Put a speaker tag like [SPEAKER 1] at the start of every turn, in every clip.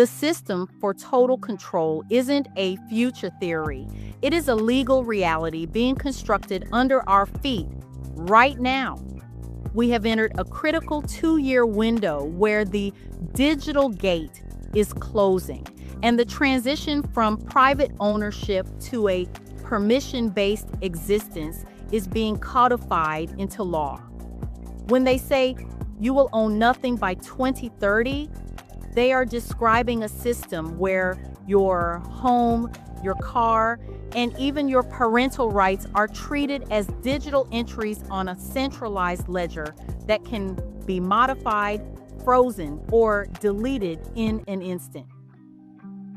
[SPEAKER 1] The system for total control isn't a future theory. It is a legal reality being constructed under our feet right now. We have entered a critical 2-year window where the digital gate is closing, and the transition from private ownership to a permission-based existence is being codified into law. When they say you will own nothing by 2030, they are describing a system where your home, your car, and even your parental rights are treated as digital entries on a centralized ledger that can be modified, frozen, or deleted in an instant.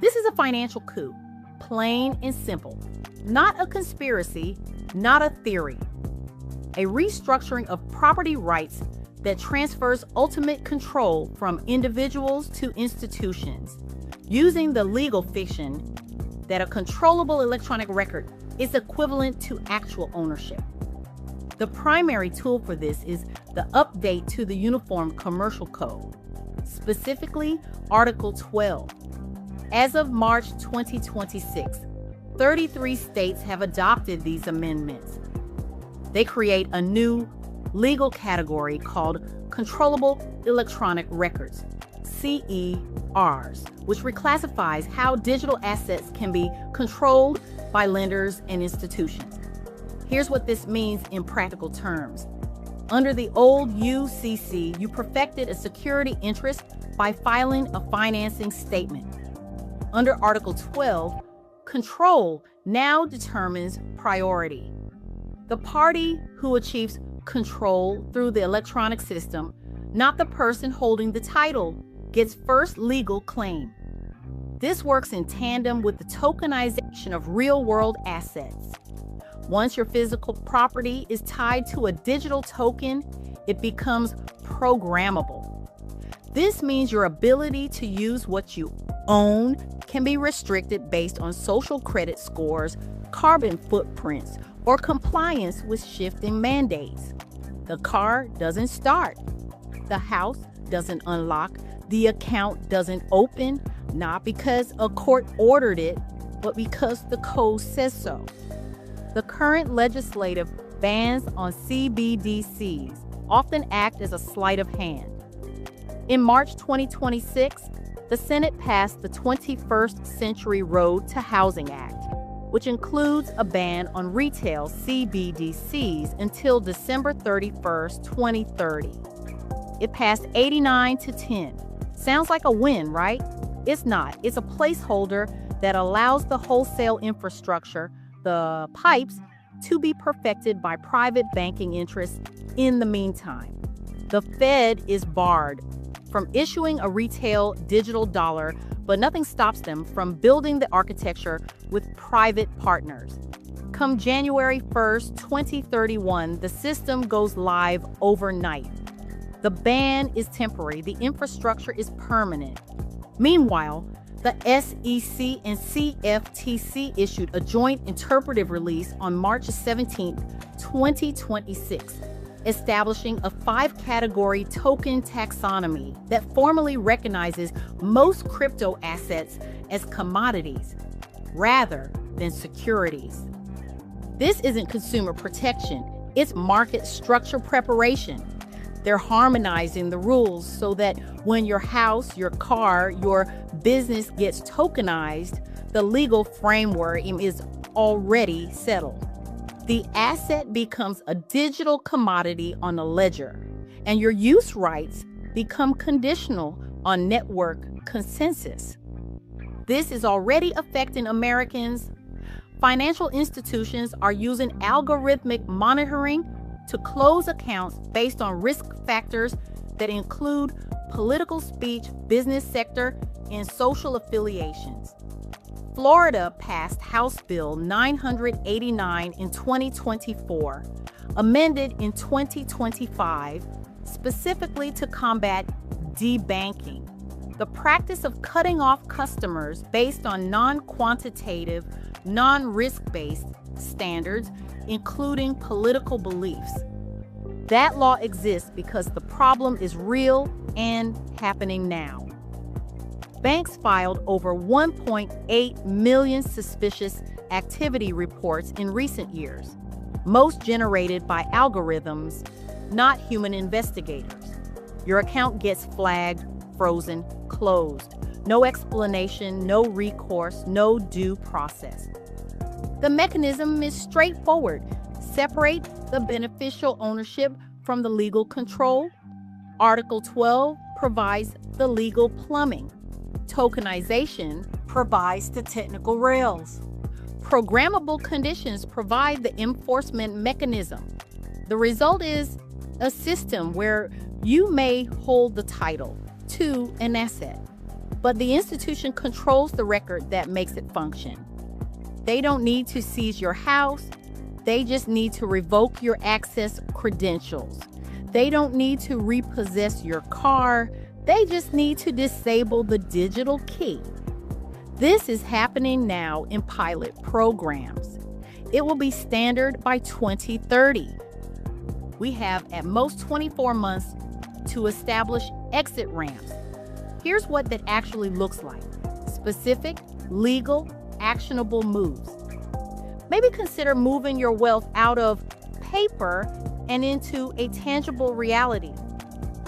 [SPEAKER 1] This is a financial coup, plain and simple. Not a conspiracy, not a theory. A restructuring of property rights that transfers ultimate control from individuals to institutions, using the legal fiction that a controllable electronic record is equivalent to actual ownership. The primary tool for this is the update to the Uniform Commercial Code, specifically Article 12. As of March 2026, 33 states have adopted these amendments. They create a new legal category called controllable electronic records, CERs, which reclassifies how digital assets can be controlled by lenders and institutions. Here's what this means in practical terms. Under the old UCC, you perfected a security interest by filing a financing statement. Under Article 12, control now determines priority. The party who achieves control through the electronic system, not the person holding the title, gets first legal claim. This works in tandem with the tokenization of real-world assets. Once your physical property is tied to a digital token, it becomes programmable. This means your ability to use what you own can be restricted based on social credit scores, carbon footprints, or compliance with shifting mandates. The car doesn't start. The house doesn't unlock. The account doesn't open, not because a court ordered it, but because the code says so. The current legislative bans on CBDCs often act as a sleight of hand. In March 2026, the Senate passed the 21st Century Road to Housing Act, which includes a ban on retail CBDCs until December 31st, 2030. It passed 89-10. Sounds like a win, right? It's not. It's a placeholder that allows the wholesale infrastructure, the pipes, to be perfected by private banking interests in the meantime. The Fed is barred from issuing a retail digital dollar, but nothing stops them from building the architecture with private partners. Come January 1st, 2031, the system goes live overnight. The ban is temporary, the infrastructure is permanent. Meanwhile, the SEC and CFTC issued a joint interpretive release on March 17, 2026, establishing a 5-category token taxonomy that formally recognizes most crypto assets as commodities rather than securities. This isn't consumer protection, it's market structure preparation. They're harmonizing the rules so that when your house, your car, your business gets tokenized, the legal framework is already settled. The asset becomes a digital commodity on a ledger, and your use rights become conditional on network consensus. This is already affecting Americans. Financial institutions are using algorithmic monitoring to close accounts based on risk factors that include political speech, business sector, and social affiliations. Florida passed House Bill 989 in 2024, amended in 2025, specifically to combat debanking, the practice of cutting off customers based on non-quantitative, non-risk-based standards, including political beliefs. That law exists because the problem is real and happening now. Banks filed over 1.8 million suspicious activity reports in recent years, most generated by algorithms, not human investigators. Your account gets flagged, frozen, closed. No explanation, no recourse, no due process. The mechanism is straightforward. Separate the beneficial ownership from the legal control. Article 12 provides the legal plumbing. Tokenization provides the technical rails. Programmable conditions provide the enforcement mechanism. The result is a system where you may hold the title to an asset, but the institution controls the record that makes it function. They don't need to seize your house. They just need to revoke your access credentials. They don't need to repossess your car. They just need to disable the digital key. This is happening now in pilot programs. It will be standard by 2030. We have at most 24 months to establish exit ramps. Here's what that actually looks like. Specific, legal, actionable moves. Maybe consider moving your wealth out of paper and into a tangible reality.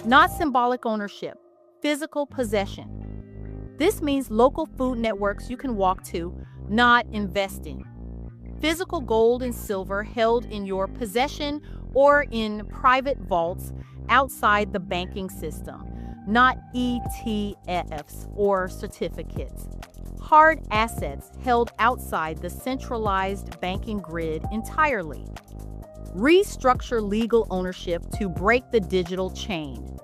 [SPEAKER 1] Not symbolic ownership, physical possession. This means local food networks you can walk to, not invest in. Physical gold and silver held in your possession or in private vaults outside the banking system, not ETFs or certificates. Hard assets held outside the centralized banking grid entirely. Restructure legal ownership to break the digital chain.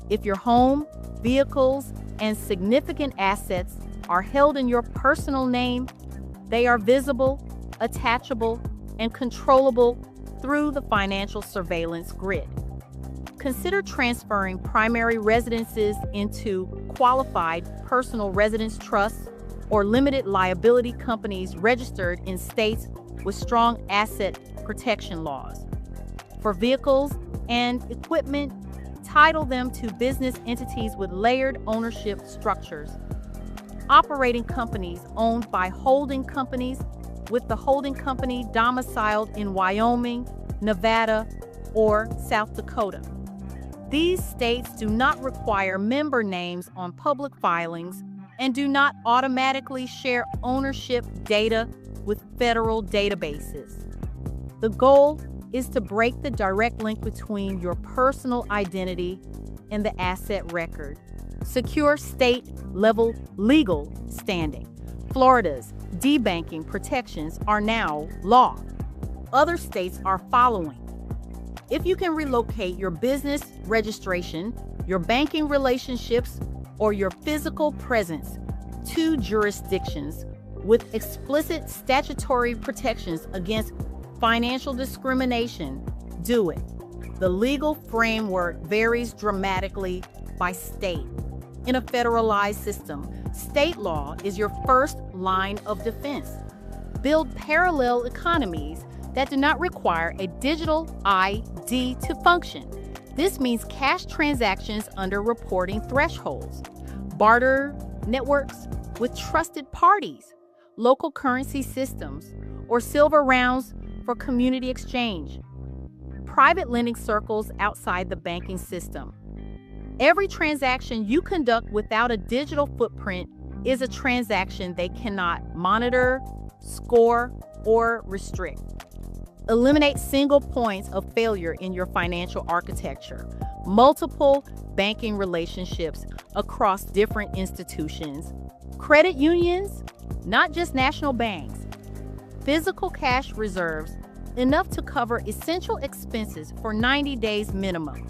[SPEAKER 1] If your home, vehicles, and significant assets are held in your personal name, they are visible, attachable, and controllable through the financial surveillance grid. Consider transferring primary residences into qualified personal residence trusts or limited liability companies registered in states with strong asset protection laws. For vehicles and equipment, title them to business entities with layered ownership structures. Operating companies owned by holding companies, with the holding company domiciled in Wyoming, Nevada, or South Dakota. These states do not require member names on public filings and do not automatically share ownership data with federal databases. The goal is to break the direct link between your personal identity and the asset record. Secure state-level legal standing. Florida's debanking protections are now law. Other states are following. If you can relocate your business registration, your banking relationships, or your physical presence to jurisdictions with explicit statutory protections against financial discrimination, do it. The legal framework varies dramatically by state. In a federalized system, state law is your first line of defense. Build parallel economies that do not require a digital ID to function. This means cash transactions under reporting thresholds, barter networks with trusted parties, local currency systems, or silver rounds for community exchange, private lending circles outside the banking system. Every transaction you conduct without a digital footprint is a transaction they cannot monitor, score, or restrict. Eliminate single points of failure in your financial architecture. Multiple banking relationships across different institutions. Credit unions, not just national banks. Physical cash reserves, enough to cover essential expenses for 90 days minimum.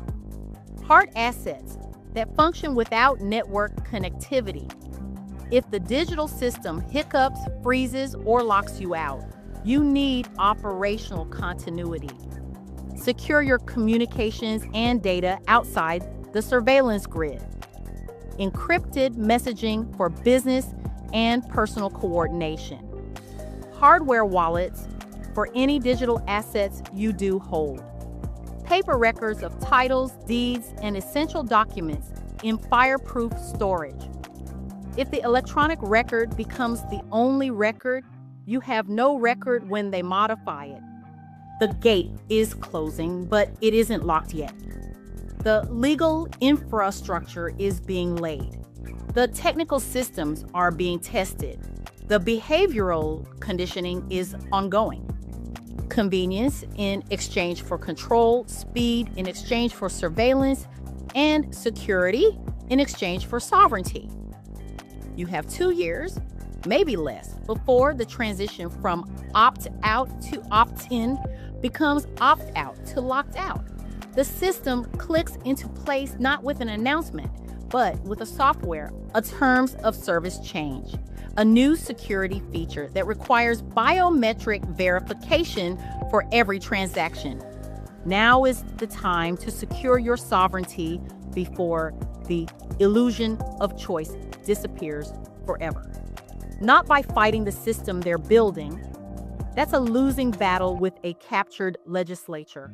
[SPEAKER 1] Hard assets that function without network connectivity. If the digital system hiccups, freezes, or locks you out, you need operational continuity. Secure your communications and data outside the surveillance grid. Encrypted messaging for business and personal coordination. Hardware wallets for any digital assets you do hold. Paper records of titles, deeds, and essential documents in fireproof storage. If the electronic record becomes the only record, you have no record when they modify it. The gate is closing, but it isn't locked yet. The legal infrastructure is being laid. The technical systems are being tested. The behavioral conditioning is ongoing. Convenience in exchange for control, speed in exchange for surveillance, and security in exchange for sovereignty. You have 2 years, maybe less, before the transition from opt-out to opt-in becomes opt-out to locked out. The system clicks into place not with an announcement, but with a software, a terms of service change, a new security feature that requires biometric verification for every transaction. Now is the time to secure your sovereignty before the illusion of choice disappears forever. Not by fighting the system they're building. That's a losing battle with a captured legislature.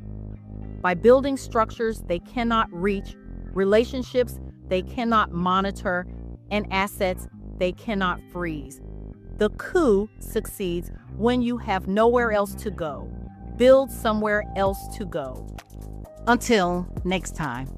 [SPEAKER 1] By building structures they cannot reach, relationships they cannot monitor, and assets they cannot freeze. The coup succeeds when you have nowhere else to go. Build somewhere else to go. Until next time.